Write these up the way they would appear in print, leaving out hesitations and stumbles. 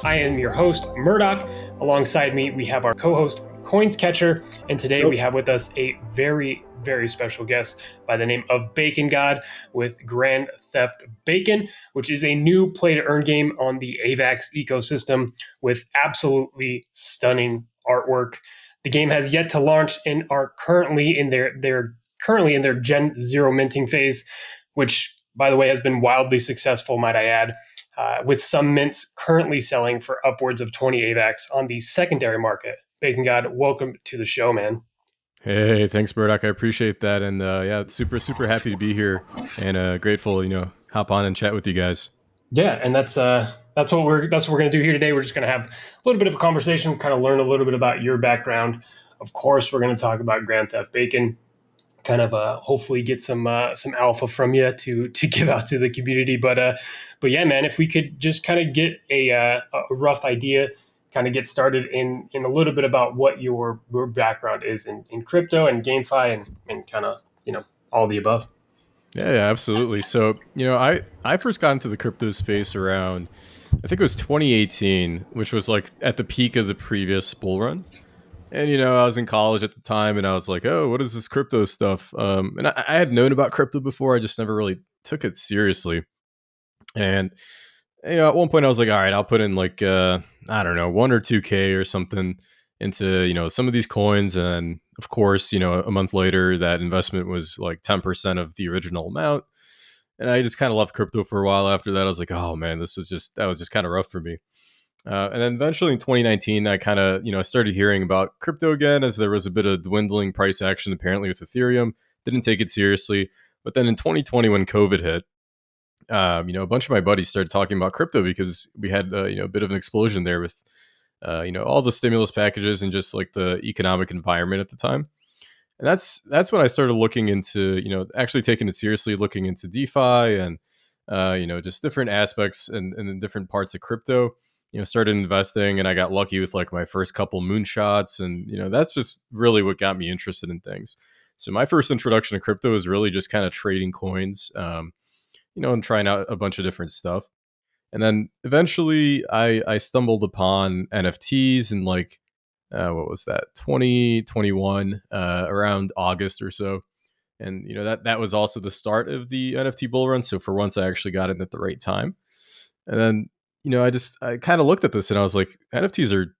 I am your host, Murdoch. Alongside me, we have our co-host, Coins Catcher, and today we have with us a very, very special guest by the name of BaconGod with Grand Theft Bacon, which is a new play-to-earn game on the AVAX ecosystem with absolutely stunning artwork. The game has yet to launch and are currently in their Gen 0 minting phase, which, by the way, has been wildly successful, might I add, with some mints currently selling for upwards of 20 AVAX on the secondary market. BaconGod, welcome to the show, man. Hey, thanks, Murdoch. I appreciate that. And yeah, super happy to be here and grateful, hop on and chat with you guys. Yeah, and that's what we're going to do here today. We're just going to have a little bit of a conversation, kind of learn a little bit about your background. Of course, we're going to talk about Grand Theft Bacon, kind of hopefully get some alpha from you to give out to the community. But yeah, man, if we could just kind of get a rough idea, kind of get started in a little bit about what your background is in crypto and GameFi and kind of all the above. Yeah, absolutely. So I first got into the crypto space around, I think it was 2018, which was like at the peak of the previous bull run. And I was in college at the time, and I was like, "Oh, what is this crypto stuff?" And I had known about crypto before. I just never really took it seriously. And at one point, I was like, "All right, I'll put in like I don't know, 1 or 2K or something into some of these coins." And of course, a month later, that investment was like 10% of the original amount. And I just kind of left crypto for a while after that. I was like, "Oh man, that was just kind of rough for me." And then eventually in 2019, I kind of, started hearing about crypto again as there was a bit of dwindling price action apparently with Ethereum. Didn't take it seriously. But then in 2020, when COVID hit, a bunch of my buddies started talking about crypto because we had, a bit of an explosion there with, all the stimulus packages and just like the economic environment at the time. And that's when I started looking into, actually taking it seriously, looking into DeFi and, just different aspects and different parts of crypto. Started investing, and I got lucky with like my first couple moonshots, and that's just really what got me interested in things. So my first introduction to crypto was really just kind of trading coins, and trying out a bunch of different stuff. And then eventually I stumbled upon NFTs and like what was that, 2021, around August or so. And that was also the start of the NFT bull run. So for once I actually got in at the right time. And then I kind of looked at this and I was like, NFTs are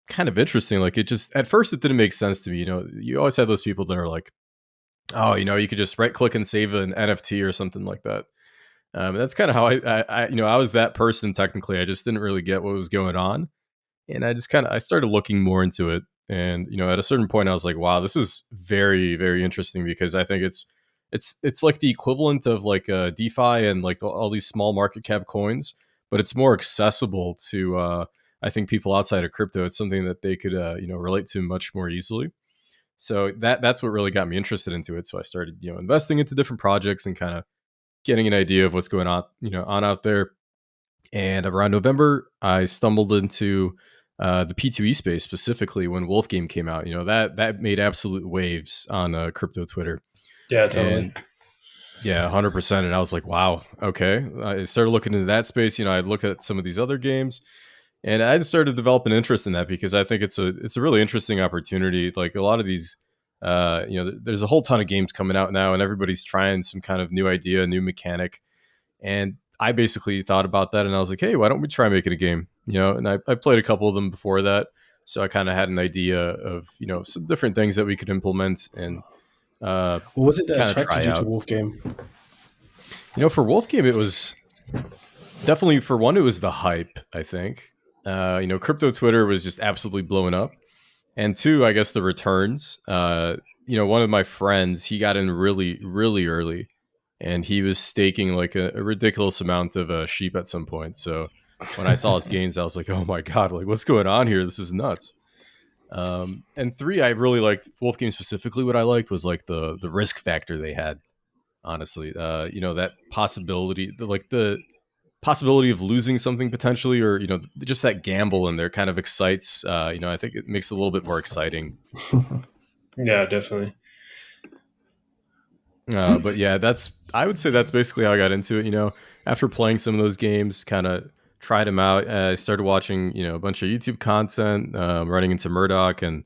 kind of interesting. Like, it just, at first it didn't make sense to me. You always have those people that are like, oh, you could just right click and save an NFT or something like that. That's kind of how I was that person technically. I just didn't really get what was going on. And I started looking more into it. And, at a certain point I was like, wow, this is very, very interesting, because I think it's like the equivalent of like DeFi and like all these small market cap coins, but it's more accessible to I think people outside of crypto. It's something that they could relate to much more easily. So that's what really got me interested into it. So I started investing into different projects and kind of getting an idea of what's going on on out there. And around November, I stumbled into the P2E space, specifically when Wolf Game came out. That made absolute waves on crypto Twitter. Yeah, totally. And yeah, 100%. And I was like, wow, okay. I started looking into that space. I looked at some of these other games, and I just started to develop an interest in that because I think it's a really interesting opportunity. Like a lot of these, there's a whole ton of games coming out now, and everybody's trying some kind of new idea, new mechanic. And I basically thought about that, and I was like, hey, why don't we try making a game? And I played a couple of them before that, so I kind of had an idea of some different things that we could implement and what was it that attracted you to Wolf Game? For Wolf Game, it was definitely, for one, it was the hype, I think. Crypto Twitter was just absolutely blowing up. And two, I guess the returns. One of my friends, he got in really, really early, and he was staking like a ridiculous amount of sheep at some point. So when I saw his gains, I was like, oh my God, like what's going on here? This is nuts. And three, I really liked Wolf Game specifically. What I liked was like the risk factor they had. Honestly, that possibility, the possibility of losing something potentially, or just that gamble in there kind of excites. I think it makes it a little bit more exciting. Yeah, definitely. But yeah, I would say that's basically how I got into it. After playing some of those games, kind of tried him out. I started watching, a bunch of YouTube content, running into Murdoch and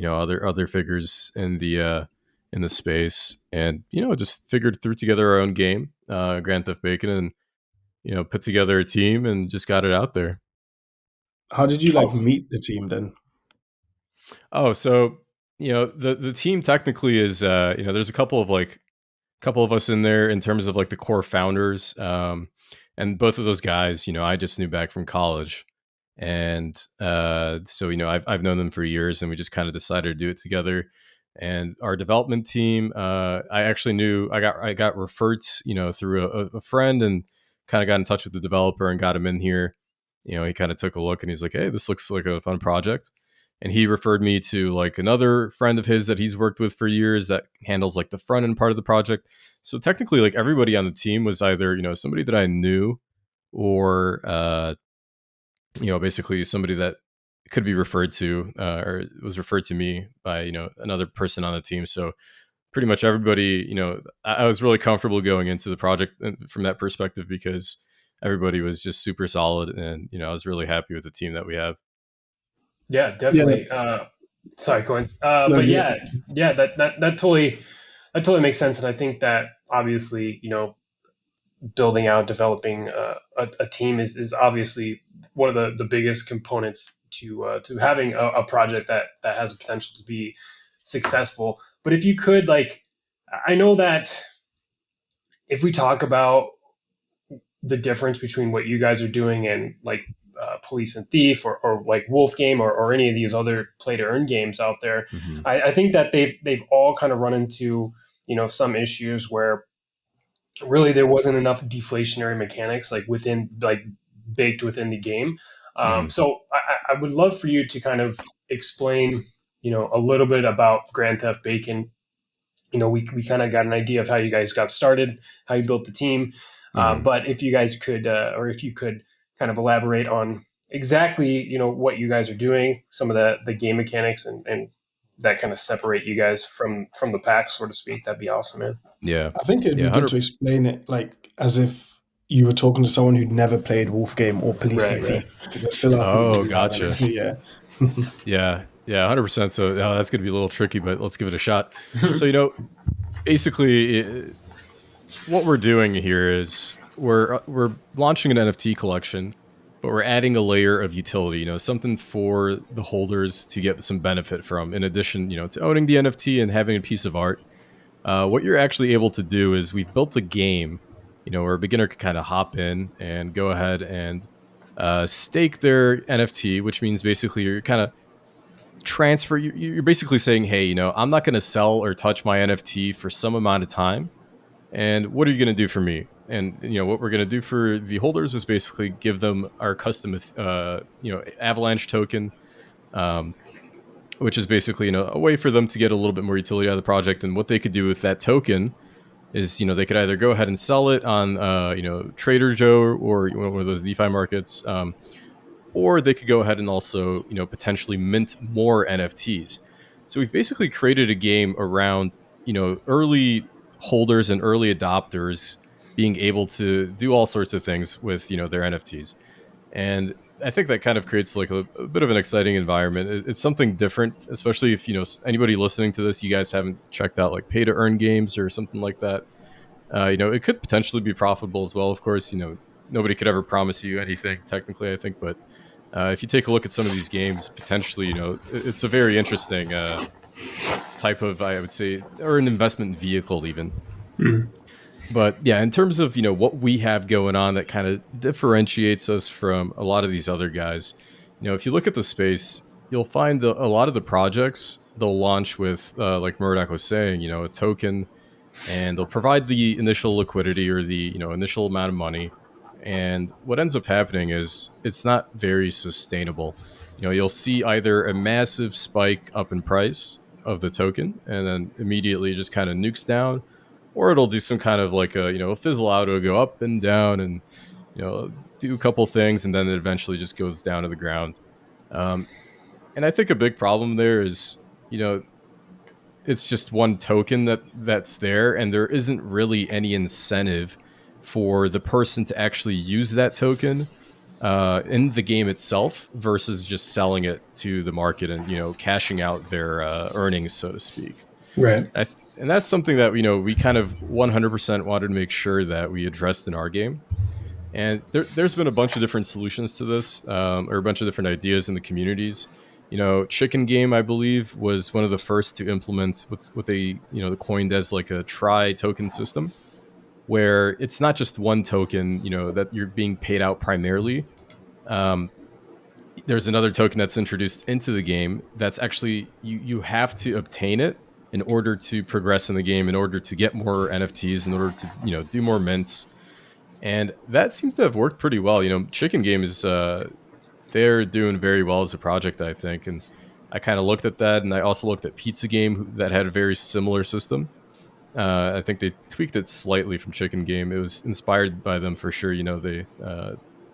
other figures in the space, and just threw together our own game, Grand Theft Bacon, and put together a team and just got it out there. How did you meet the team then? Oh, so the team technically is there's a couple of us in there in terms of like the core founders, and both of those guys I just knew back from college, and so I've known them for years, and we just kind of decided to do it together. And our development team, I actually knew I got referred through a friend, and kind of got in touch with the developer and got him in here. He kind of took a look and he's like, hey, this looks like a fun project. And he referred me to like another friend of his that he's worked with for years that handles like the front end part of the project. So technically, like everybody on the team was either somebody that I knew, or basically somebody that could be referred to, or was referred to me by another person on the team. So pretty much everybody, I was really comfortable going into the project from that perspective, because everybody was just super solid, and I was really happy with the team that we have. Yeah, definitely. Sorry, Coins. But yeah, that totally makes sense, and I think that obviously, building out, developing a team is obviously one of the biggest components to having a project that has the potential to be successful. But if you could, I know that if we talk about the difference between what you guys are doing and Police and Thief, or like Wolf Game, or any of these other play to earn games out there, Mm-hmm. I think that they've all kind of run into some issues where really there wasn't enough deflationary mechanics baked within the game. Mm-hmm. So I would love for you to kind of explain a little bit about Grand Theft Bacon. We kind of got an idea of how you guys got started, how you built the team. Mm-hmm. But if you guys could, or if you could kind of elaborate on exactly, what you guys are doing, some of the game mechanics, and that kind of separate you guys from the pack, so to speak, that'd be awesome, man. Yeah. I think it'd be good to explain it as if you were talking to someone who'd never played Wolf Game or Police and Thief. There's still oh, gotcha. Yeah. Yeah. 100%. So that's going to be a little tricky, but let's give it a shot. So, basically what we're doing here is we're launching an NFT collection, but we're adding a layer of utility, something for the holders to get some benefit from, in addition, to owning the NFT and having a piece of art. What you're actually able to do is we've built a game, where a beginner can kind of hop in and go ahead and stake their NFT, which means basically you're kind of you're basically saying, hey, I'm not going to sell or touch my NFT for some amount of time. And what are you going to do for me? And what we're going to do for the holders is basically give them our custom Avalanche token, which is basically a way for them to get a little bit more utility out of the project. And what they could do with that token is they could either go ahead and sell it on Trader Joe, or one of those DeFi markets, or they could go ahead and also potentially mint more NFTs. So we've basically created a game around early holders and early adopters being able to do all sorts of things with their NFTs. And I think that kind of creates like a bit of an exciting environment. It's something different, especially if anybody listening to this, you guys haven't checked out like pay to earn games or something like that. It could potentially be profitable as well. Of course, nobody could ever promise you anything technically, I think, but if you take a look at some of these games, potentially, it's a very interesting type of, I would say, or an investment vehicle even. Mm. But yeah, in terms of what we have going on that kind of differentiates us from a lot of these other guys, if you look at the space, you'll find a lot of the projects they'll launch with, like Murdoch was saying, a token, and they'll provide the initial liquidity or the initial amount of money. And what ends up happening is it's not very sustainable. You'll see either a massive spike up in price of the token, and then immediately just kind of nukes down, or it'll do some kind of like a fizzle out. It'll go up and down, and do a couple things, and then it eventually just goes down to the ground. And I think a big problem there is it's just one token that's there, and there isn't really any incentive for the person to actually use that token in the game itself versus just selling it to the market and cashing out their earnings, so to speak. Right. And that's something that we kind of 100% wanted to make sure that we addressed in our game. And there's been a bunch of different solutions to this, or a bunch of different ideas in the communities. Chicken Game, I believe, was one of the first to implement what they coined as like a tri token system, where it's not just one token, that you're being paid out primarily. Um, there's another token that's introduced into the game that's actually you have to obtain it in order to progress in the game, in order to get more NFTs, in order to do more mints. And that seems to have worked pretty well. Chicken Game is they're doing very well as a project, I think. And I kind of looked at that, and I also looked at Pizza Game that had a very similar system. I think they tweaked it slightly from Chicken Game. It was inspired by them for sure. They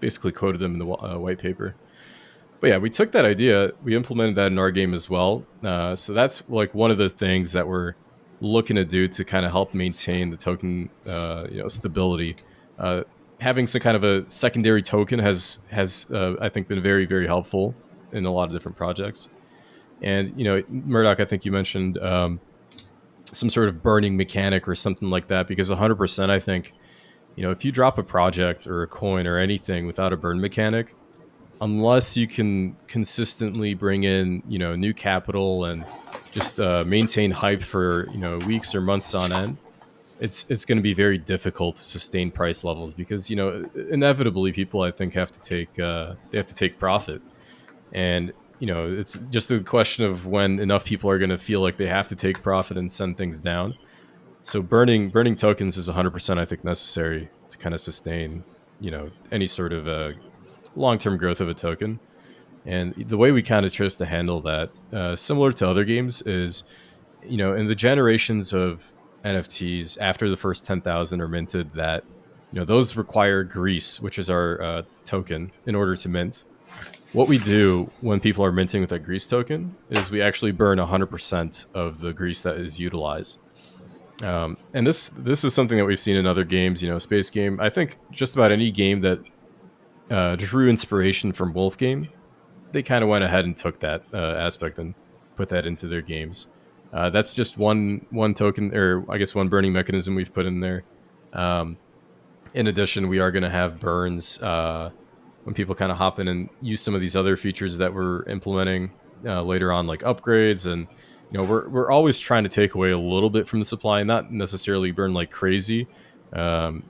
basically quoted them in the white paper. But yeah, we took that idea, we implemented that in our game as well. So that's like one of the things that we're looking to do to kind of help maintain the token, stability. Having some kind of a secondary token has I think been very, very helpful in a lot of different projects. And Murdoch, I think you mentioned some sort of burning mechanic or something like that, because 100%, I think if you drop a project or a coin or anything without a burn mechanic, unless you can consistently bring in new capital and just maintain hype for weeks or months on end, it's going to be very difficult to sustain price levels, because inevitably people, I think, have to take profit. And it's just a question of when enough people are going to feel like they have to take profit and send things down. So burning tokens is 100%, I think, necessary to kind of sustain any sort of long-term growth of a token. And the way we kind of chose to handle that, similar to other games, is in the generations of NFTs after the first 10,000 are minted, that those require grease, which is our token, in order to mint. What we do when people are minting with that grease token is we actually burn 100% of the grease that is utilized. And this is something that we've seen in other games. Space Game. I think just about any game that drew inspiration from Wolf Game, they kind of went ahead and took that aspect and put that into their games. That's just one token, or I guess one burning mechanism we've put in there. In addition, we are going to have burns when people kind of hop in and use some of these other features that we're implementing later on, like upgrades. And we're always trying to take away a little bit from the supply, not necessarily burn like crazy.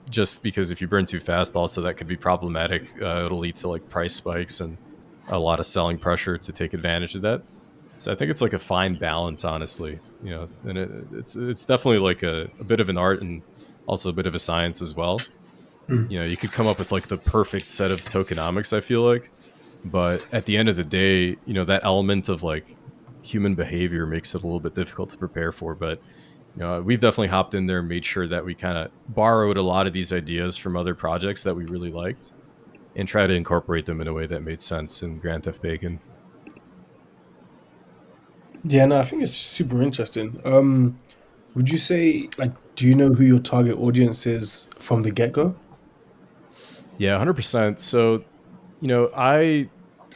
Just because if you burn too fast, also that could be problematic. It'll lead to like price spikes and a lot of selling pressure to take advantage of that. So I think it's like a fine balance, honestly. And it's definitely like a bit of an art and also a bit of a science as well. You could come up with like the perfect set of tokenomics, I feel like, but at the end of the day, that element of like human behavior makes it a little bit difficult to prepare for. But we've definitely hopped in there and made sure that we kind of borrowed a lot of these ideas from other projects that we really liked and try to incorporate them in a way that made sense in Grand Theft Bacon. Yeah, no, I think it's super interesting. Would you say, like, do you know who your target audience is from the get go? Yeah, 100%. So, I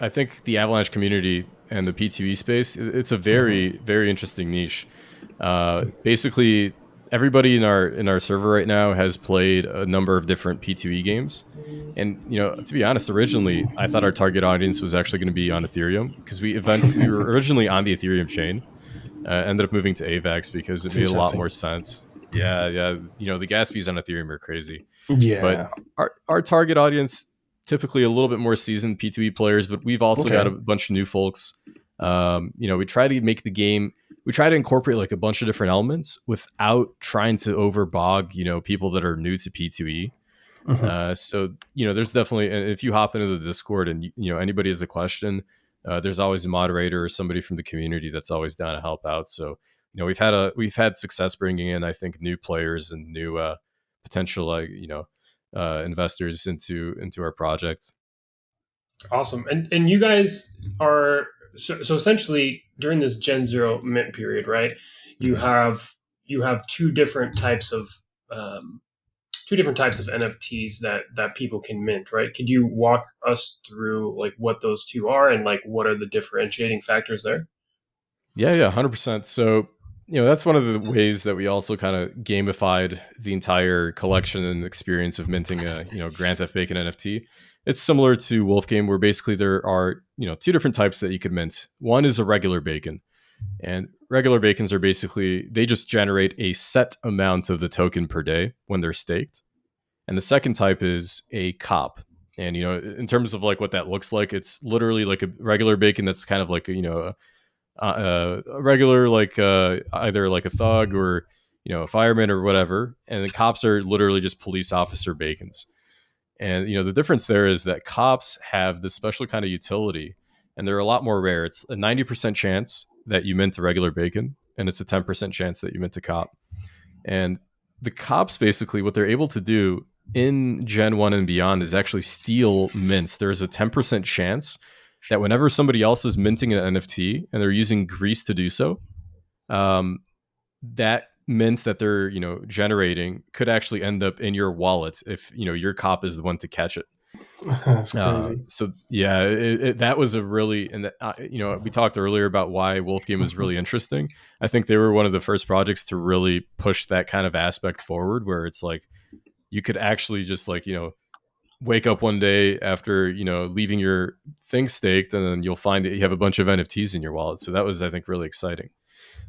think the Avalanche community and the PTV space, it's a very, very interesting niche. Basically, everybody in our server right now has played a number of different P2E games. And to be honest, originally I thought our target audience was actually going to be on Ethereum, because we were originally on the Ethereum chain. Ended up moving to AVAX because it That's made a lot interesting. more sense. Yeah. The gas fees on Ethereum are crazy. But Yeah. our target audience, typically a little bit more seasoned P2E players, but we've also got Okay. a bunch of new folks. We try to make the game, we try to incorporate like a bunch of different elements without trying to overbog, people that are new to P2E. Mhm. So there's definitely, and if you hop into the Discord and anybody has a question, there's always a moderator or somebody from the community that's always down to help out. So we've had success bringing in, I think, new players and new potential investors into our project. Awesome. And you guys are so essentially during this Gen Zero mint period, right? You Mhm. have you have two different types of um, two different types of NFTs that people can mint, right? Could you walk us through like what those two are and like what are the differentiating factors there? Yeah, 100%. So, that's one of the ways that we also kind of gamified the entire collection and experience of minting a, Grand Theft Bacon NFT. It's similar to Wolf Game, where basically there are, two different types that you could mint. One is a regular bacon, and regular bacons are basically, they just generate a set amount of the token per day when they're staked. And the second type is a cop. And, in terms of like what that looks like, it's literally like a regular bacon that's kind of like, a regular like either like a thug or a fireman or whatever, and the cops are literally just police officer bacons. And the difference there is that cops have this special kind of utility, and they're a lot more rare. It's a 90% chance that you mint a regular bacon, and it's a 10% chance that you mint a cop. And the cops, basically what they're able to do in Gen 1 and beyond is actually steal mints. There's a 10% chance that whenever somebody else is minting an NFT and they're using grease to do so, that mint that they're generating could actually end up in your wallet if your cop is the one to catch it. That's crazy. So yeah, that was a really, and we talked earlier about why Wolf Game was really interesting. I think they were one of the first projects to really push that kind of aspect forward, where it's like you could actually just like wake up one day after leaving your thing staked, and then you'll find that you have a bunch of NFTs in your wallet. So that was, I think, really exciting.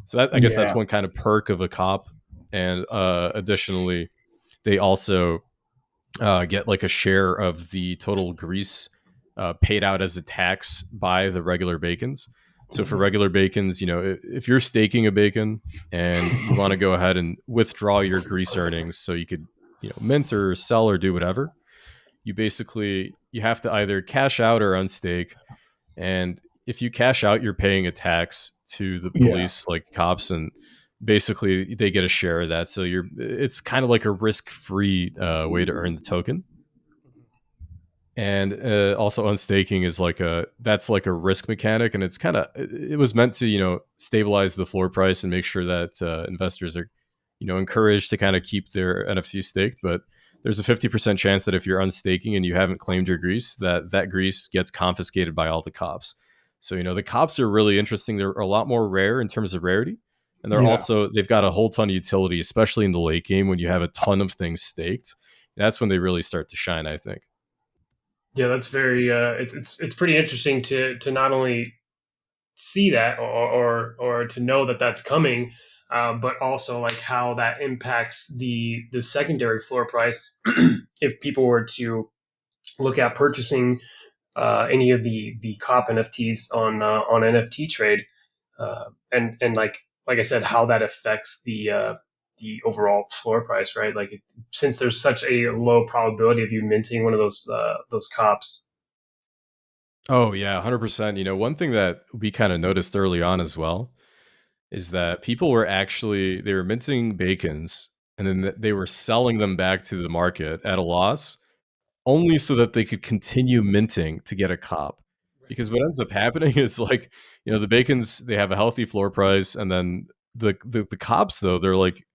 So that, I guess, that's Yeah. one kind of perk of a cop. And additionally, they also get like a share of the total grease paid out as a tax by the regular bacons. So for regular bacons, if you're staking a bacon and you want to go ahead and withdraw your grease earnings so you could mint or sell or do whatever, you have to either cash out or unstake. And if you cash out, you're paying a tax to the Yeah. police, like cops, and basically they get a share of that. So it's kind of like a risk-free way to earn the token. And also unstaking is that's like a risk mechanic, and it was meant to stabilize the floor price and make sure that investors are encouraged to kind of keep their NFT staked. But there's a 50% chance that if you're unstaking and you haven't claimed your grease, that grease gets confiscated by all the cops. So the cops are really interesting. They're a lot more rare in terms of rarity, and Yeah. they've got a whole ton of utility, especially in the late game when you have a ton of things staked. That's when they really start to shine, I think. Yeah, that's very it's pretty interesting to not only see that or to know that that's coming, but also like how that impacts the secondary floor price if people were to look at purchasing any of the cop NFTs on NFT trade, and like I said, how that affects the overall floor price, right? Like since there's such a low probability of you minting one of those cops. Oh yeah, 100%. One thing that we kind of noticed early on as well is that people they were minting bacons, and then they were selling them back to the market at a loss, only so that they could continue minting to get a cop. Because what ends up happening is like, the bacons, they have a healthy floor price, and then the cops though, they're like,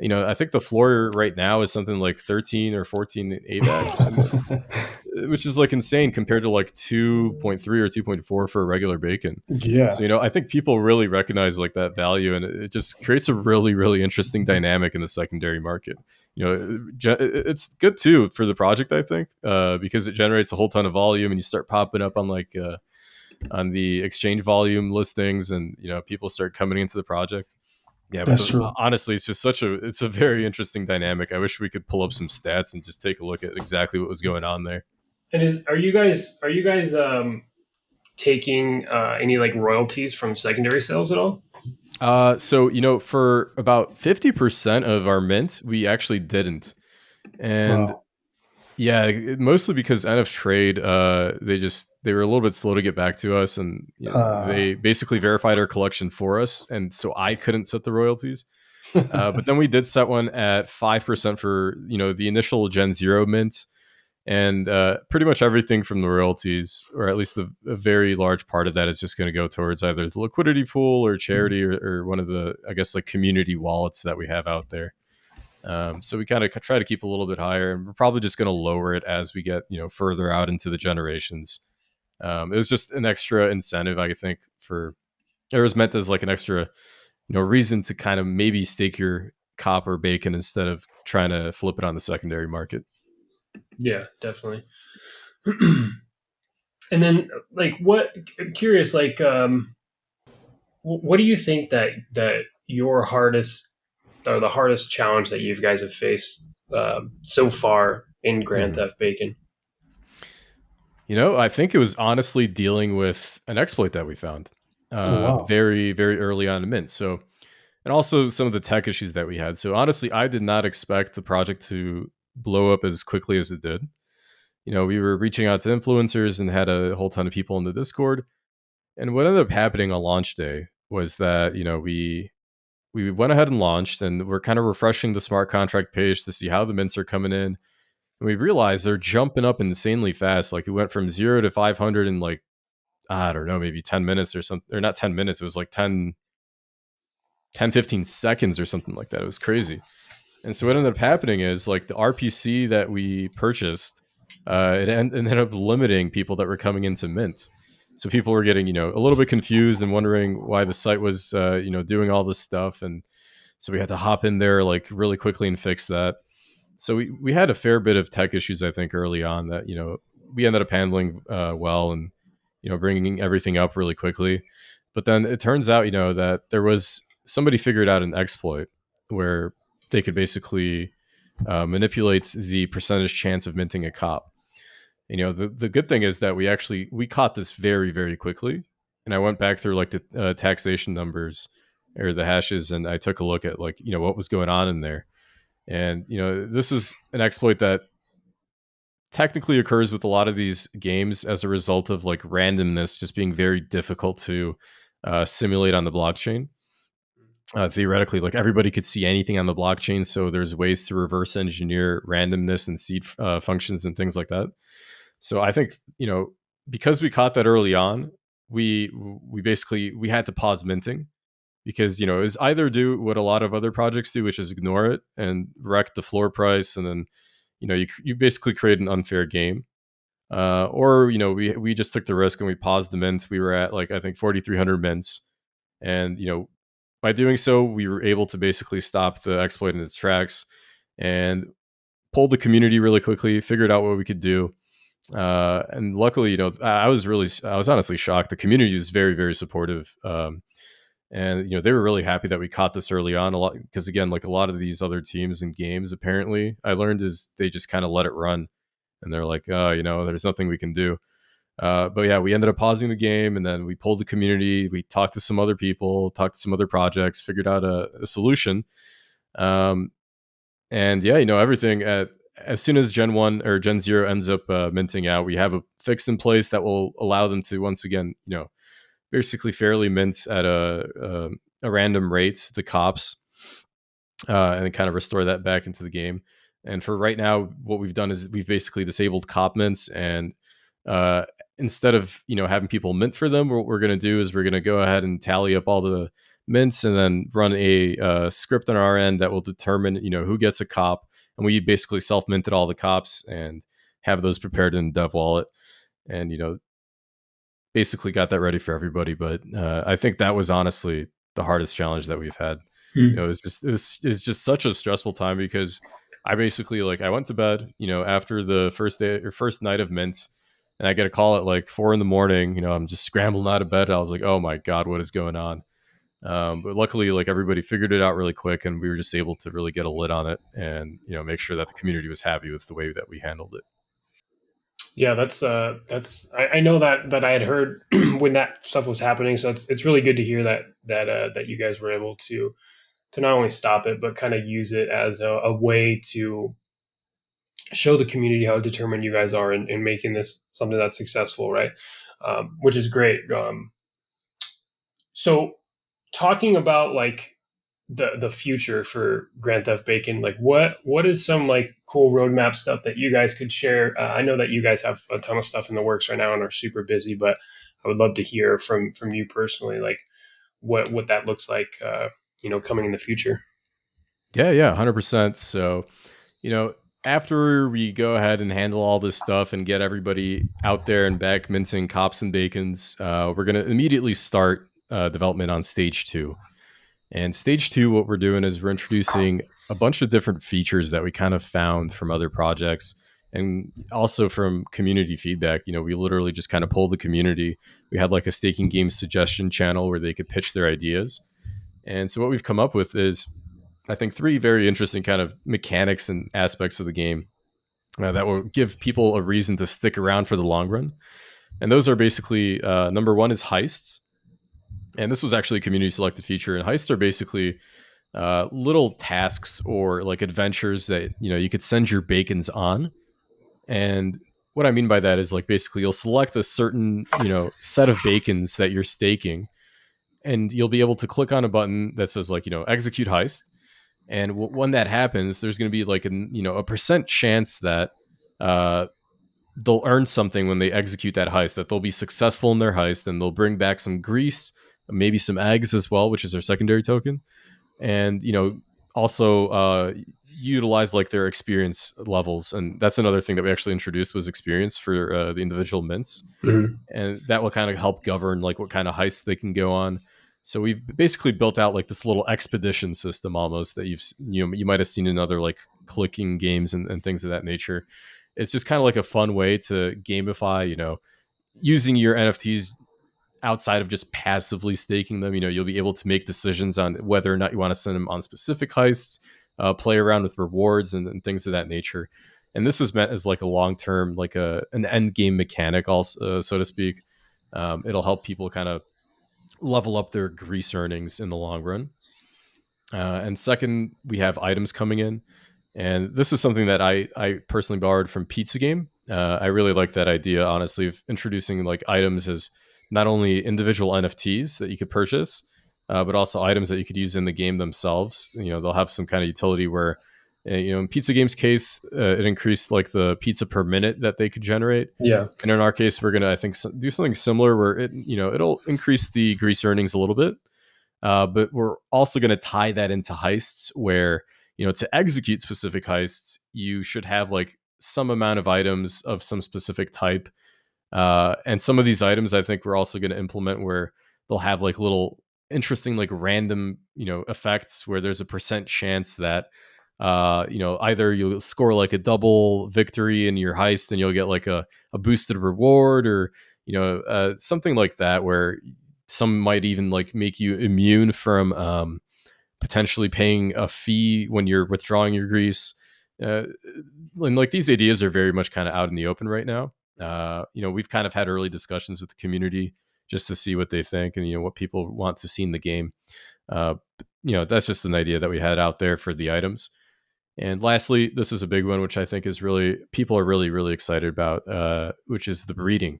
I think the floor right now is something like 13 or 14 AVAX, which is like insane compared to like 2.3 or 2.4 for a regular bacon. Yeah. So, I think people really recognize like that value, and it just creates a really, really interesting dynamic in the secondary market. It's good too for the project, I think, because it generates a whole ton of volume, and you start popping up on on the exchange volume listings, and people start coming into the project. Yeah, but That's true. honestly, it's just it's a very interesting dynamic. I wish we could pull up some stats and just take a look at exactly what was going on there. And are you guys taking any like royalties from secondary sales at all? So for about 50% of our mint, we actually didn't, and Wow. yeah, mostly because NF Trade, they were a little bit slow to get back to us, and Uh, they basically verified our collection for us, and so I couldn't set the royalties. But then we did set one at 5% for the initial Gen Zero mint, and pretty much everything from the royalties, or at least a very large part of that, is just going to go towards either the liquidity pool or charity, or one of the, I guess, like community wallets that we have out there. So we kind of try to keep a little bit higher, and we're probably just going to lower it as we get further out into the generations. It was just an extra incentive, I think, for it was meant as like an extra reason to kind of maybe stake your copper bacon instead of trying to flip it on the secondary market. Yeah, definitely. And then, like, I'm curious, like, what do you think that your hardest or the hardest challenge that you guys have faced so far in Grand Mhm. Theft Bacon? I think it was honestly dealing with an exploit that we found Oh wow. very, very early on in Mint. So, and also some of the tech issues that we had. So, honestly, I did not expect the project to blow up as quickly as it did. We were reaching out to influencers and had a whole ton of people in the Discord. And what ended up happening on launch day was that, we went ahead and launched, and we're kind of refreshing the smart contract page to see how the mints are coming in. And we realized they're jumping up insanely fast. Like it went from 0 to 500 in like, I don't know, maybe 10 minutes or something, or not 10 minutes. It was like 15 seconds or something like that. It was crazy. And so what ended up happening is like the RPC that we purchased, ended up limiting people that were coming into Mint. So people were getting, a little bit confused and wondering why the site was, doing all this stuff. And so we had to hop in there like really quickly and fix that. So we had a fair bit of tech issues, I think, early on that, we ended up handling well and, bringing everything up really quickly. But then it turns out, that there was somebody figured out an exploit where they could basically manipulate the percentage chance of minting a cop. The good thing is that we caught this very, very quickly. And I went back through like the taxation numbers or the hashes, and I took a look at like, what was going on in there. And, this is an exploit that technically occurs with a lot of these games as a result of like randomness just being very difficult to simulate on the blockchain. Theoretically, like everybody could see anything on the blockchain, so there's ways to reverse engineer randomness and seed functions and things like that. So I think because we caught that early on, we basically we had to pause minting because is either do what a lot of other projects do, which is ignore it and wreck the floor price, and then you basically create an unfair game, or we just took the risk and we paused the mint. We were at like I think 4,300 mints, and by doing so, we were able to basically stop the exploit in its tracks and pulled the community really quickly, figured out what we could do. And luckily, I was honestly shocked. The community is very, very supportive. And they were really happy that we caught this early on a lot because again, like a lot of these other teams and games, apparently I learned is they just kind of let it run and they're like, oh, there's nothing we can do. But yeah, we ended up pausing the game and then we pulled the community. We talked to some other people, talked to some other projects, figured out a solution. Um, and yeah, everything as soon as Gen 1 or Gen 0 ends up minting out, we have a fix in place that will allow them to once again, basically fairly mint at a random rate the cops, and then kind of restore that back into the game. And for right now, what we've done is we've basically disabled cop mints, and instead of having people mint for them, what we're going to do is we're going to go ahead and tally up all the mints and then run a script on our end that will determine who gets a cop, and we basically self minted all the cops and have those prepared in the dev wallet, and basically got that ready for everybody. But I think that was honestly the hardest challenge that we've had. It's just such a stressful time because I basically like I went to bed, after the first day or first night of Mint, and I get a call at like 4 a.m. I'm just scrambling out of bed. I was like, oh my god, what is going on? But luckily, like everybody figured it out really quick, and we were just able to really get a lid on it and make sure that the community was happy with the way that we handled it. Yeah, I know that I had heard when that stuff was happening, so it's really good to hear that you guys were able to not only stop it but kind of use it as a way to show the community how determined you guys are in making this something that's successful, right? Which is great. So talking about like the future for Grand Theft Bacon, like what is some like cool roadmap stuff that you guys could share? I know that you guys have a ton of stuff in the works right now and are super busy, but I would love to hear from you personally, like what that looks like, coming in the future. Yeah, 100%. So, you know, after we go ahead and handle all this stuff and get everybody out there and back minting cops and bacons, we're going to immediately start development on stage two. And stage two, what we're doing is we're introducing a bunch of different features that we kind of found from other projects and also from community feedback. You know, we literally just kind of pulled the community. We had like a staking game suggestion channel where they could pitch their ideas. And so what we've come up with is, I think, three very interesting kind of mechanics and aspects of the game that will give people a reason to stick around for the long run. And those are basically number one is heists. And this was actually a community selected feature. And heists are basically little tasks or like adventures that you could send your bacons on. And what I mean by that is like basically you'll select a certain set of bacons that you're staking, and you'll be able to click on a button that says like execute heist. And when that happens, there's going to be like a percent chance that uh, they'll earn something when they execute that heist, that they'll be successful in their heist, and they'll bring back some grease, maybe some eggs as well, which is their secondary token. And also utilize like their experience levels. And that's another thing that we actually introduced was experience for the individual mints, Mhm. and that will kind of help govern like what kind of heists they can go on. So we've basically built out like this little expedition system almost that you might have seen in other like clicking games and things of that nature. It's just kind of like a fun way to gamify, using your NFTs outside of just passively staking them. You'll be able to make decisions on whether or not you want to send them on specific heists, play around with rewards and things of that nature. And this is meant as like a long term, like an end game mechanic, also, so to speak. It'll help people kind of level up their grease earnings in the long run. And second, we have items coming in. And this is something that I personally borrowed from Pizza Game. I really like that idea, honestly, of introducing like items as not only individual NFTs that you could purchase, but also items that you could use in the game themselves. They'll have some kind of utility where, in Pizza Game's case, it increased like the pizza per minute that they could generate. Yeah. And in our case, we're gonna, I think, do something similar where it'll increase the grease earnings a little bit, but we're also going to tie that into heists where, to execute specific heists, you should have like some amount of items of some specific type. And some of these items, I think we're also going to implement where they'll have like little interesting, like random, effects where there's a percent chance that, either you'll score like a double victory in your heist and you'll get like a boosted reward, or, something like that, where some might even like make you immune from potentially paying a fee when you're withdrawing your grease. Uh, and like these ideas are very much kind of out in the open right now. We've kind of had early discussions with the community just to see what they think and what people want to see in the game. Uh, that's just an idea that we had out there for the items. And lastly, this is a big one, which I think is really people are really really excited about, which is the breeding.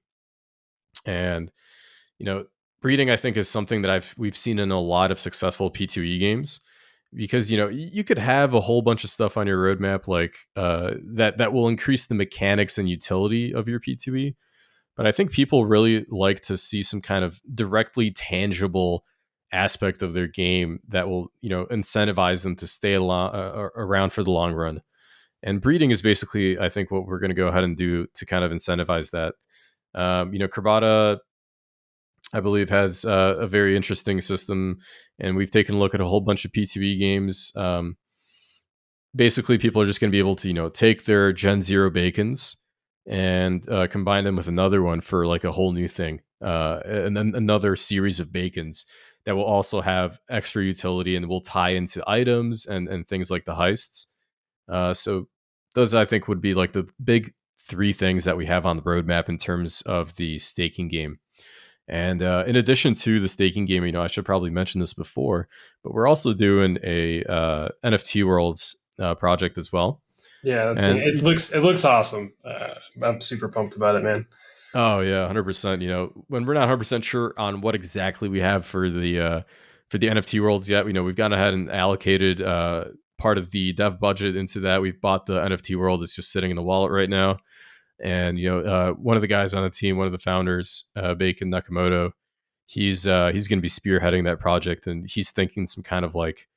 And you know, breeding I think is something that we've seen in a lot of successful P2E games, because you could have a whole bunch of stuff on your roadmap like that will increase the mechanics and utility of your P2E. But I think people really like to see some kind of directly tangible aspect of their game that will incentivize them to stay around for the long run. And breeding is basically, I think, what we're going to go ahead and do to kind of incentivize that. Krabata, I believe, has a very interesting system, and we've taken a look at a whole bunch of P2E games. Basically, people are just going to be able to, take their Gen Zero bacons and combine them with another one for like a whole new thing, and then another series of bacons that will also have extra utility and will tie into items and things like the heists. So those I think would be like the big three things that we have on the roadmap in terms of the staking game. And in addition to the staking game, I should probably mention this before, but we're also doing a NFT Worlds project as well. Yeah, And it looks awesome. I'm super pumped about it, man. oh yeah, 100%. When we're not 100% sure on what exactly we have for the NFT Worlds yet, we've gone ahead and allocated part of the dev budget into that. We've bought the NFT World. It's just sitting in the wallet right now. And one of the guys on the team, one of the founders, Bacon Nakamoto, he's going to be spearheading that project, and he's thinking some kind of like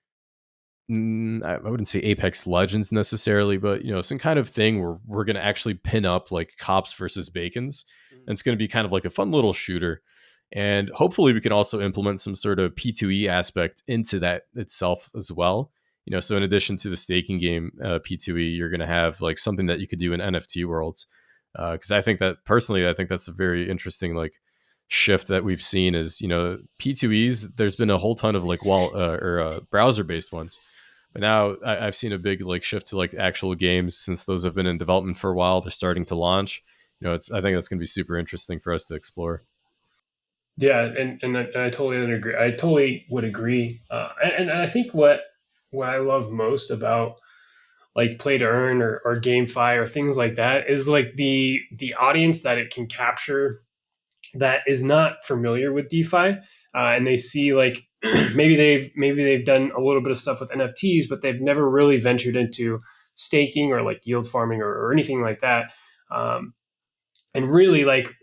I wouldn't say Apex Legends necessarily, but some kind of thing where we're going to actually pin up like cops versus bacons, and it's going to be kind of like a fun little shooter. And hopefully, we can also implement some sort of P2E aspect into that itself as well. So in addition to the staking game P2E, you're going to have like something that you could do in NFT worlds. Because I think that personally, I think that's a very interesting like shift that we've seen. Is P2Es. There's been a whole ton of like wall or browser based ones, but now I've seen a big like shift to like actual games since those have been in development for a while. They're starting to launch. I think that's going to be super interesting for us to explore. Yeah, and I totally agree. I totally would agree. And I think what I love most about like play to earn or GameFi or things like that is like the audience that it can capture that is not familiar with DeFi, and they see like maybe they've done a little bit of stuff with NFTs, but they've never really ventured into staking or like yield farming or anything like that. Um, and really like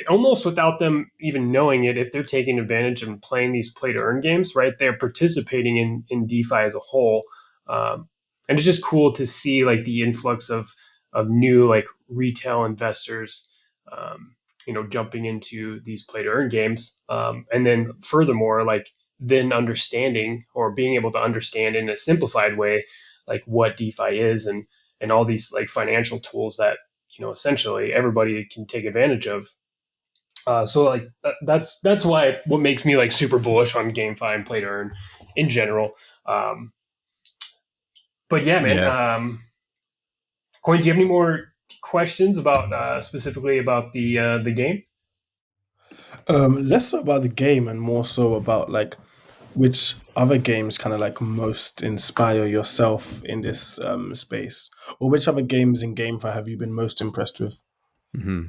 almost without them even knowing it, if they're taking advantage and playing these play to earn games, right, they're participating in DeFi as a whole. And it's just cool to see like the influx of new like retail investors, jumping into these play to earn games. And then furthermore, like then understanding or being able to understand in a simplified way like what DeFi is and all these like financial tools that essentially everybody can take advantage of. So like that's why what makes me like super bullish on GameFi and play to earn in general. Um, but yeah, man. Yeah, Coins, do you have any more questions about specifically about the game? Less so about the game and more so about like which other games kind of like most inspire yourself in this space, or which other games in GameFi have you been most impressed with? hmm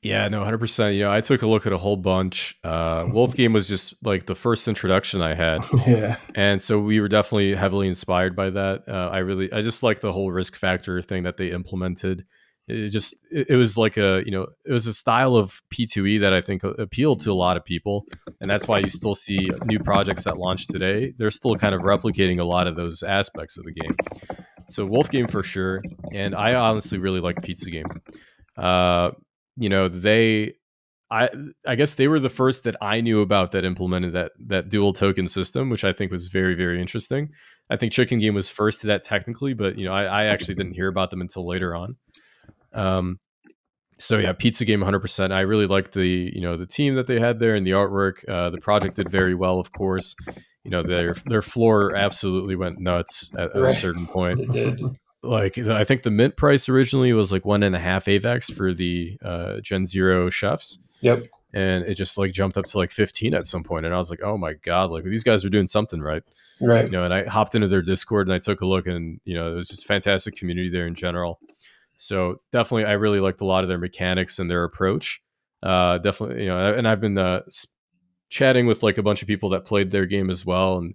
yeah, no, 100%. I took a look at a whole bunch. Wolf Game was just like the first introduction I had. Yeah, And so we were definitely heavily inspired by that. I just like the whole risk factor thing that they implemented. It was like it was a style of P2E that I think appealed to a lot of people. And that's why you still see new projects that launch today. They're still kind of replicating a lot of those aspects of the game. So Wolf Game for sure. And I honestly really like Pizza Game. Uh, they I I guess they were the first that I knew about that implemented that dual token system, which I think was very, very interesting. I think Chicken Game was first to that technically, but I actually didn't hear about them until later on. Um, so yeah, Pizza Game 100%. I really liked the team that they had there and the artwork. The project did very well, of course. Their floor absolutely went nuts at a Right, certain point. it did. Like I think the mint price originally was like 1.5 AVAX for the Gen Zero chefs, Yep. and it just like jumped up to like 15 at some point, and I was like, oh my god, like these guys are doing something right. Right. And I hopped into their Discord and I took a look, and it was just fantastic community there in general. So definitely I really liked a lot of their mechanics and their approach. Definitely, and I've been chatting with like a bunch of people that played their game as well, and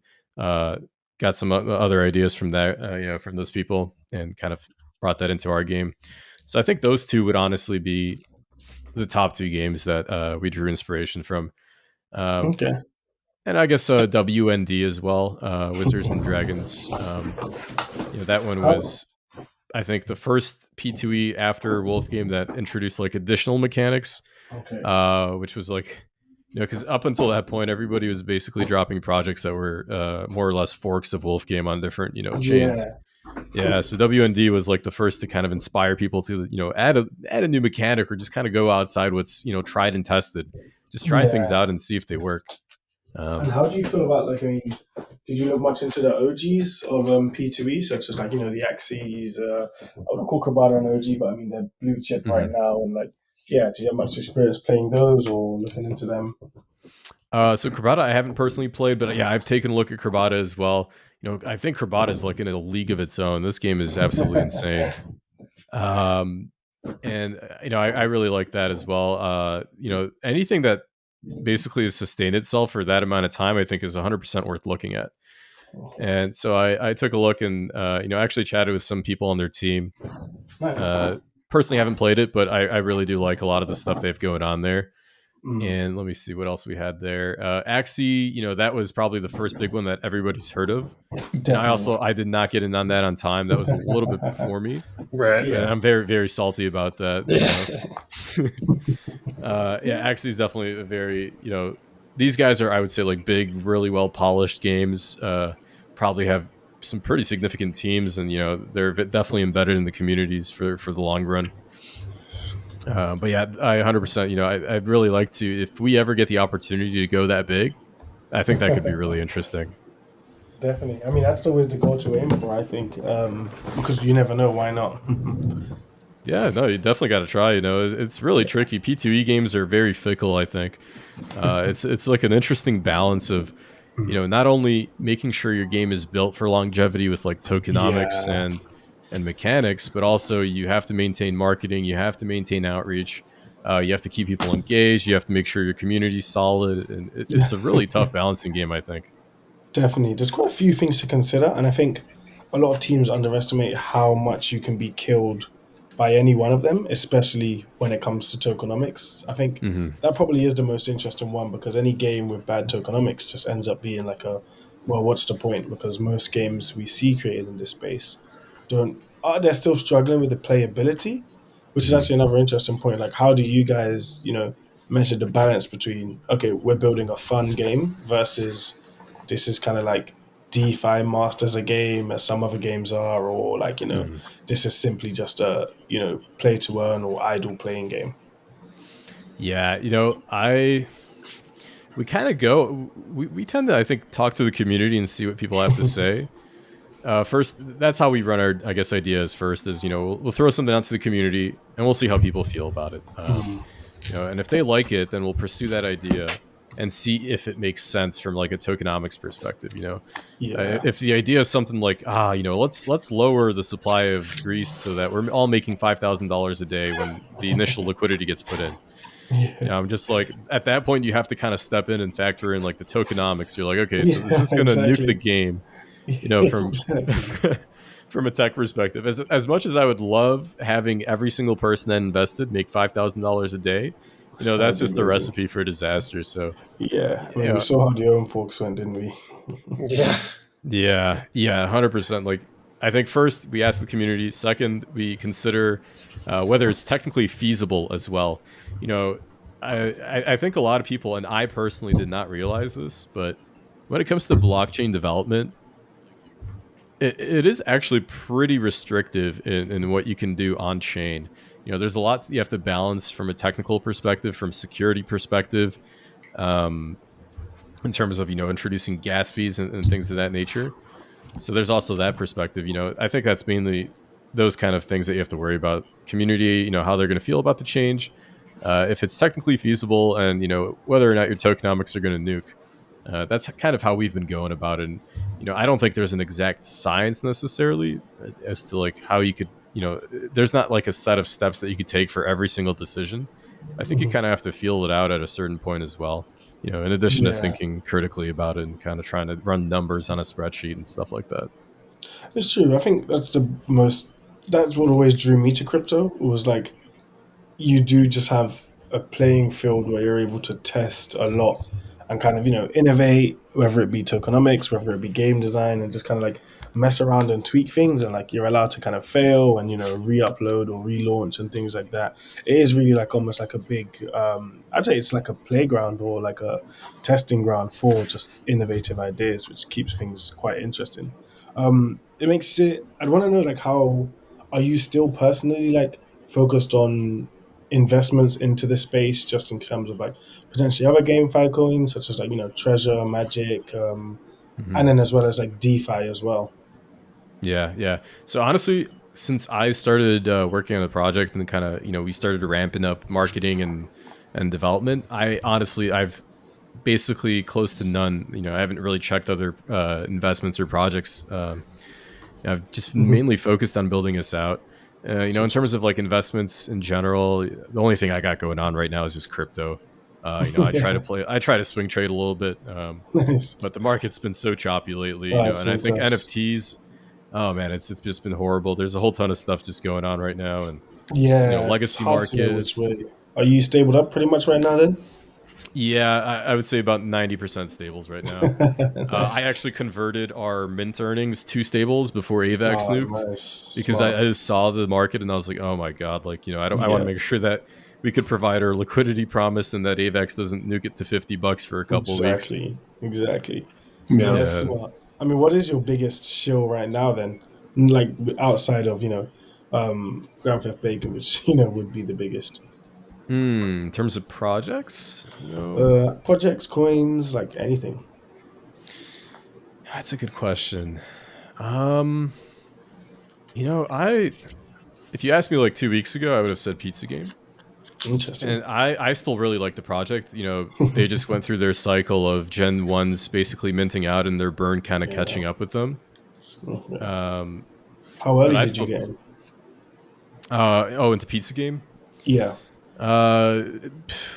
got some other ideas from that, from those people, and kind of brought that into our game. So I think those two would honestly be the top two games that we drew inspiration from. Um, okay. and I guess WND as well, Wizards and Dragons. That one How? was, I think, the first P2E after Wolf game that introduced like additional mechanics, Okay. which was like, because up until that point, everybody was basically dropping projects that were more or less forks of Wolf game on different, chains. Yeah. Yeah, so WND was like the first to kind of inspire people to, add a new mechanic or just kind of go outside what's, tried and tested. Just try things Yeah. out and see if they work. And how do you feel about like? I mean, did you look much into the OGs of P2E, such as like the Axes? I would call Karbada an OG, but I mean they're blue chip right Mhm. now, and like, yeah, do you have much experience playing those or looking into them? So Krabata, I haven't personally played, but yeah, I've taken a look at Krabata as well. I think Krabata is like in a league of its own. This game is absolutely insane. Um, and I really like that as well. Anything that basically has sustained itself for that amount of time, I think is 100% worth looking at. And so I took a look and actually chatted with some people on their team. Nice. Uh, Personally, haven't played it, but I really do like a lot of the stuff they have going on there. Mm, And let me see what else we had there. Axie, that was probably the first big one that everybody's heard of. And definitely. I did not get in on that on time. That was a little bit before me, Right. and Yeah. I'm very very salty about that. Yeah. Yeah, Axie is definitely a very these guys are, I would say, like big, really well polished games. Probably have some pretty significant teams, and they're definitely embedded in the communities for the long run. But yeah, I 100%. I'd really like to, if we ever get the opportunity to go that big. I think that could be really interesting. Definitely. I mean, that's always the goal to aim for, I think, because you never know. Why not? Yeah, no, you definitely got to try. It's really tricky. P2E games are very fickle. I think it's like an interesting balance of not only making sure your game is built for longevity with like tokenomics Yeah, and mechanics, but also you have to maintain marketing, you have to maintain outreach, you have to keep people engaged, you have to make sure your community's solid, and it's a really tough balancing game. I think. definitely. There's quite a few things to consider, and I think a lot of teams underestimate how much you can be killed by any one of them, especially when it comes to tokenomics. I think Hmm. that probably is the most interesting one because any game with bad tokenomics just ends up being like a, well, what's the point? Because most games we see created in this space don't are they're still struggling with the playability, which is Hmm. actually another interesting point. Like, how do you guys, measure the balance between, okay, we're building a fun game versus this is kind of like DeFi masters a game as some other games are, or like, Hmm. this is simply just a, play to earn or idle playing game. Yeah, I we kind of go we tend to, I think, talk to the community and see what people have to say. First, that's how we run our, I guess, ideas. First is we'll throw something out to the community and we'll see how people feel about it. Mm, And if they like it, then we'll pursue that idea and see if it makes sense from like a tokenomics perspective. yeah. If the idea is something like let's lower the supply of grease so that we're all making $5,000 a day when the initial liquidity gets put in. Yeah. I'm just like, at that point you have to kind of step in and factor in like the tokenomics. You're like, okay, so is Yeah, this going to nuke the exactly. game? From Exactly. from a tech perspective, as much as I would love having every single person that invested make $5,000 a day, That would that's be just a amazing. recipe for disaster. So Yeah. I mean, we yeah, saw how the own folks went, didn't we? Yeah. yeah, 100%. Like, I think first we ask the community. Second, we consider whether it's technically feasible as well. You know, I think a lot of people, and I personally did not realize this, but when it comes to blockchain development, it is actually pretty restrictive in what you can do on chain. There's a lot you have to balance from a technical perspective, from security perspective, um, in terms of introducing gas fees and things of that nature. So there's also that perspective. I think that's mainly those kind of things that you have to worry about. Community, how they're going to feel about the change, if it's technically feasible, and whether or not your tokenomics are going to nuke. That's kind of how we've been going about it. And I don't think there's an exact science necessarily as to like how you could. There's not like a set of steps that you could take for every single decision. I think you Mhm. kind of have to feel it out at a certain point as well. In addition to Yeah. thinking critically about it and kind of trying to run numbers on a spreadsheet and stuff like that. It's true. I think that's what always drew me to crypto. It was like, you do just have a playing field where you're able to test a lot and kind of innovate, whether it be tokenomics, whether it be game design, and just kind of like mess around and tweak things, and like you're allowed to kind of fail and re-upload or relaunch and things like that. It is really like almost like a big I'd say it's like a playground or like a testing ground for just innovative ideas, which keeps things quite interesting. It makes it I'd want to know, like, how are you still personally like focused on investments into the space, just in terms of like potentially other GameFi coins such as like Treasure, Magic, Hmm. and then as well as like DeFi as well. Yeah, yeah. So honestly, since I started working on the project and kind of we started ramping up marketing and development, I've basically close to none. I haven't really checked other investments or projects. I've just been Mhm. mainly focused on building this out. It's In terms of interesting. like investments in general, the only thing I got going on right now is just crypto. Yeah, I try to swing trade a little bit, nice. but the market's been so choppy lately, Oh, it's and I been think tough. NFTs. Oh man, it's just been horrible. There's a whole ton of stuff just going on right now, and Yeah, it's legacy hard to know which markets. way. Are you stabled up pretty much right now then? Yeah, I would say about 90% stables right now. I Nice. actually converted our mint earnings to stables before AVAX Oh, nuked nice. because Smart. I just saw the market and I was like, oh my god, like I want to Yeah, make sure that we could provide our liquidity promise and that AVAX doesn't nuke it to $50 for a couple of weeks. exactly. Yeah, that's Yeah. smart. I mean, what is your biggest shill right now then? Like outside of, Grand Theft Bacon, which, would be the biggest. In terms of projects, Projects, coins, like anything. that's a good question. Um, I if you asked me like 2 weeks ago, I would have said Pizza Game. Interesting. And I still really like the project. They just went through their cycle of Gen 1s basically minting out and their burn kind of Yeah. catching up with them. Yeah. Um, How but early I did you still, get in? into Pizza Game. Yeah. Uh,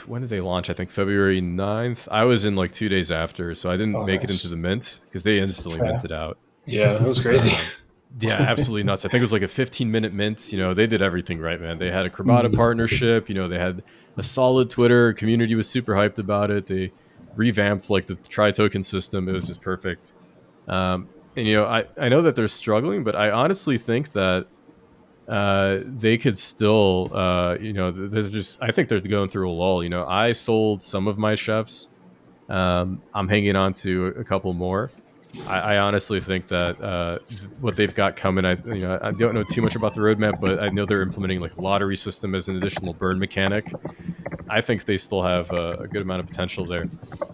when did they launch? I think February 9th. I was in like 2 days after, so I didn't Oh, make it into nice. the mint because they instantly Fair. minted out. Yeah, that was crazy. Yeah, absolutely nuts. I think it was like a 15-minute mint. They did everything right, man. They had a Krabata Mm. partnership. They had a solid Twitter community was super hyped about it. They revamped like the tri token system. It was just perfect. And I know that they're struggling, but I honestly think that they could still, they're just. I think they're going through a lull. I sold some of my chefs. I'm hanging on to a couple more. I honestly think that what they've got coming, I don't know too much about the roadmap, but I know they're implementing like a lottery system as an additional burn mechanic. I think they still have a good amount of potential there.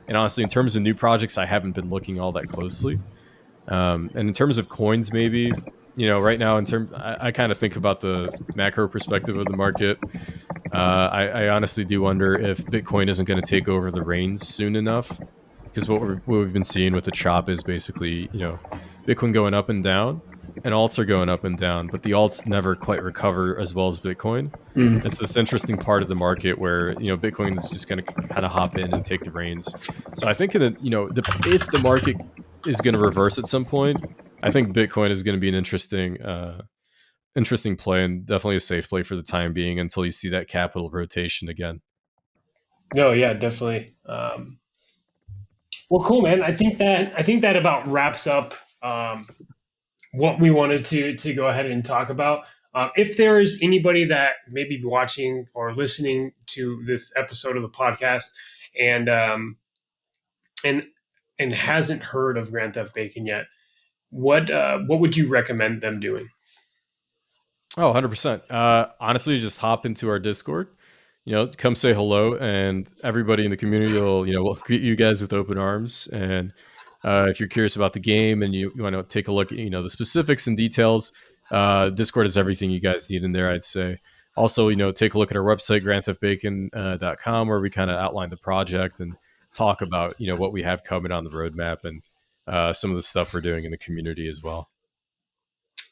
And honestly, in terms of new projects, I haven't been looking all that closely. And in terms of coins, maybe right now, I kind of think about the macro perspective of the market. I honestly do wonder if Bitcoin isn't going to take over the reins soon enough because what we've been seeing with the chop is basically Bitcoin going up and down, and alts are going up and down, but the alts never quite recover as well as Bitcoin. Mm. It's this interesting part of the market where Bitcoin is just going to kind of hop in and take the reins. So I think if the market is going to reverse at some point, I think Bitcoin is going to be an interesting play and definitely a safe play for the time being until you see that capital rotation again. No, yeah, definitely. Well, cool, man. I think that about wraps up what we wanted to go ahead and talk about. If there is anybody that may be watching or listening to this episode of the podcast and and and hasn't heard of Grand Theft Bacon yet, what would you recommend them doing? Oh, 100%. Honestly, just hop into our Discord, come say hello, and everybody in the community will greet you guys with open arms. And if you're curious about the game and you want to take a look at, the specifics and details, Discord is everything you guys need in there, I'd say. Also, take a look at our website, grandtheftbacon.com, where we kind of outline the project and talk about, what we have coming on the roadmap and some of the stuff we're doing in the community as well.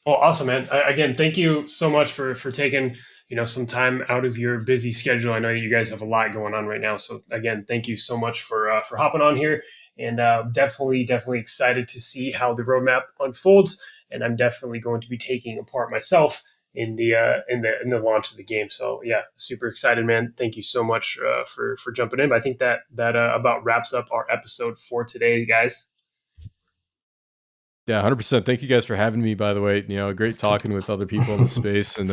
Well, awesome, man. Again, thank you so much for taking some time out of your busy schedule. I know you guys have a lot going on right now, so again, thank you so much for hopping on here, and definitely excited to see how the roadmap unfolds. And I'm definitely going to be taking a part myself in the launch of the game. So yeah, super excited, man. Thank you so much for jumping in. But I think that about wraps up our episode for today, guys. Yeah, 100%. Thank you guys for having me, by the way. Great talking with other people in the space. And,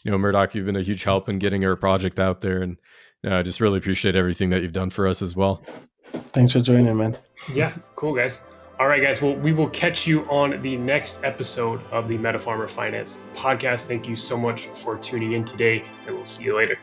Murdoch, you've been a huge help in getting our project out there. And I just really appreciate everything that you've done for us as well. Thanks for joining, man. Yeah, cool, guys. All right, guys. Well, we will catch you on the next episode of the MetaFarmer Finance podcast. Thank you so much for tuning in today, and we'll see you later.